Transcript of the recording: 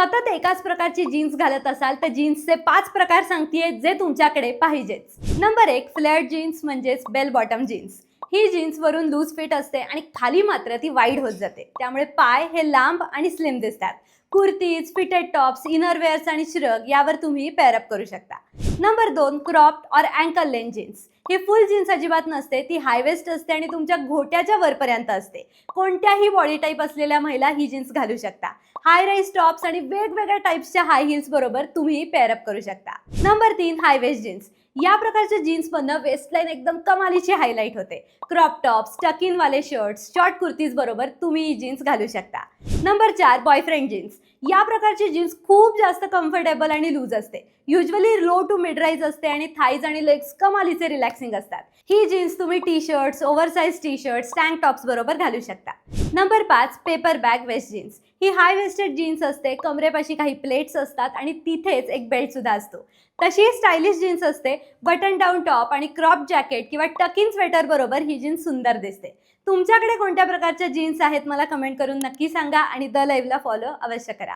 सतत एकाच प्रकारची जीन्स घालत असाल तर जीन्सचे 5 प्रकार सांगतेय जे तुमच्याकडे पाहिजेच. नंबर 1, फ्लेअर्ड जीन्स म्हणजेच बेल बॉटम जीन्स. ही जीन्स वरून लूज फिट असते आणि खाली मात्र ती वाईड होत जाते, त्यामुळे पाय हे लांब आणि स्लिम दिसतात. कुर्तीज, फिटेड टॉप्स, इनरवेअर्स आणि श्रग यावर तुम्ही पेअरअप करू शकता. नंबर 2, क्रॉप्ड और अँकल लेंथ जीन्स. ही फुल जीन्स अजिबात नसते, ती हाय वेस्ट असते आणि तुमच्या घोट्याच्या वरपर्यंत असते. कोणत्याही बॉडी टाईप असलेल्या महिला ही जीन्स घालू शकता. हाय राईज टॉप्स आणि वेगवेगळ्या टाईप्सच्या हाय हिल्स बरोबर तुम्ही पेअरअप करू शकता. Number 3, high waist jeans. या प्रकारच्या जीन्समधनं वेस्टलाईन एकदम कमालीची हायलाईट होते. क्रॉप टॉप्स, टक इन वाले शर्ट्स, शॉर्ट कुर्तीज बरोबर तुम्ही ही जीन्स घालू शकता. Number 4, boyfriend jeans. या प्रकारची जीन्स खूप जास्त कम्फर्टेबल आणि लूज असते. Usually low to mid rise असते आणि थाईज आणि लेग्स कमालीचे रिलॅक्सिंग असतात. ही जीन्स तुम्ही T shirts, oversize T shirts, tank tops बरोबर घालू शकता. Number 5, paper bag waist jeans. ही हाय वेस्टेड जीन्स असते, कमरेपाशी काही प्लेट्स असतात आणि तिथेच एक बेल्ट सुद्धा असतो. तशी स्टायलिश जीन्स असते. बटन डाऊन टॉप आणि क्रॉप जॅकेट किंवा टक इन स्वेटर बरोबर ही जीन्स सुंदर दिसते. तुमच्याकडे कोणत्या प्रकारच्या जीन्स आहेत मला कमेंट करून नक्की सांगा आणि द लाईव्हला फॉलो अवश्य करा.